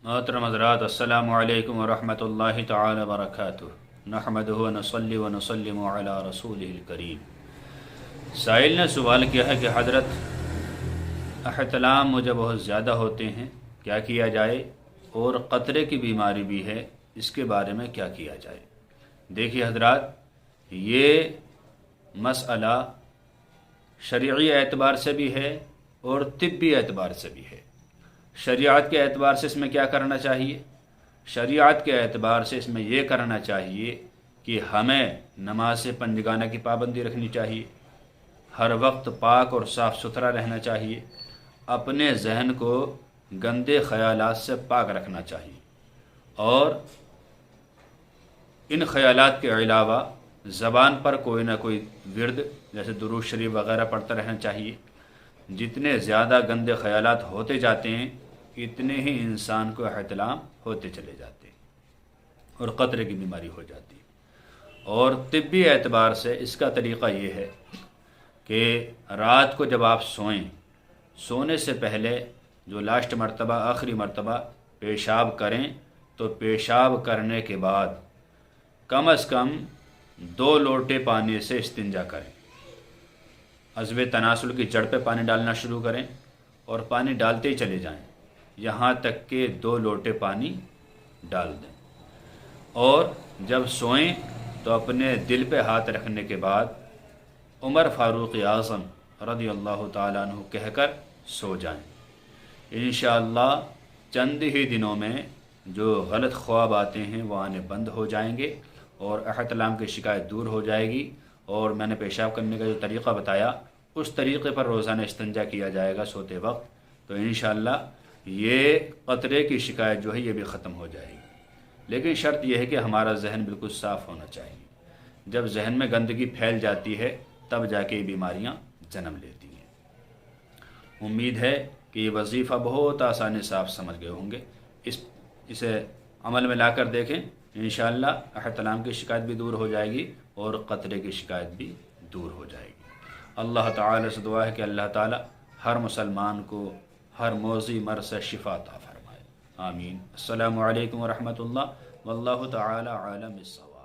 मोहतरम हज़रात, अस्सलामु अलैकुम वरहमतुल्लाहि ताला वबरकातुहू। नहमदुहु व नसल्ली व नसल्लिमु अला रसूलिहिल करीम। साइल ने सवाल किया है कि हज़रत, एहतलाम मुझे बहुत ज़्यादा होते हैं, क्या किया जाए, और क़तरे की बीमारी भी है, इसके बारे में क्या किया जाए। देखिए हज़रात, ये मसला शरई एतबार से भी है और तिब्बी एतबार से भी है। शरीयत के एतबार से इसमें क्या करना चाहिए? शरीयत के एतबार से इसमें यह करना चाहिए कि हमें नमाज से पंजगाना की पाबंदी रखनी चाहिए, हर वक्त पाक और साफ़ सुथरा रहना चाहिए, अपने जहन को गंदे ख़यालात से पाक रखना चाहिए, और इन ख़यालात के अलावा ज़बान पर कोई ना कोई विर्द जैसे दुरूद शरीफ वग़ैरह पढ़ता रहना चाहिए। जितने ज़्यादा गंदे ख़यालात होते जाते हैं, इतने ही इंसान को एहतलाम होते चले जाते हैं और क़तरे की बीमारी हो जाती है। और तिब्बी एतबार से इसका तरीक़ा ये है कि रात को जब आप सोएं, सोने से पहले जो लास्ट मरतबा आखिरी मरतबा पेशाब करें, तो पेशाब करने के बाद कम अज़ कम 2 लोटे पानी से इस्तिंजा करें। अज़्व तनासुल की जड़ पे पानी डालना शुरू करें और पानी डालते ही चले जाएं, यहाँ तक कि 2 लोटे पानी डाल दें। और जब सोएं तो अपने दिल पे हाथ रखने के बाद उमर फ़ारूक़ आज़म रज़ियल्लाहु ताला अन्हु कहकर सो जाएं। इंशाअल्लाह चंद ही दिनों में जो गलत ख्वाब आते हैं वो आने बंद हो जाएंगे और एहतलाम की शिकायत दूर हो जाएगी। और मैंने पेशाब करने का जो तरीक़ा बताया, उस तरीक़े पर रोज़ाना इस्तिंजा किया जाएगा सोते वक्त, तो इंशाअल्लाह ये क़तरे की शिकायत जो है ये भी ख़त्म हो जाएगी। लेकिन शर्त यह है कि हमारा जहन बिल्कुल साफ़ होना चाहिए। जब जहन में गंदगी फैल जाती है तब जाके ये बीमारियाँ जन्म लेती हैं। उम्मीद है कि ये वजीफ़ा बहुत आसानी से आप समझ गए होंगे। इसे अमल में लाकर देखें, इंशाअल्लाह एहतलाम की शिकायत भी दूर हो जाएगी और क़तरे की शिकायत भी दूर हो जाएगी। अल्लाह ताला से दुआ है कि अल्लाह ताला हर मुसलमान को हर मौज़ी मर्ज़ से शिफ़ा अता फ़रमाए। आमीन। अस्सलामु अलैकुम व रहमतुल्लाह वल्लाहु ताला आलम बिस्सवाब।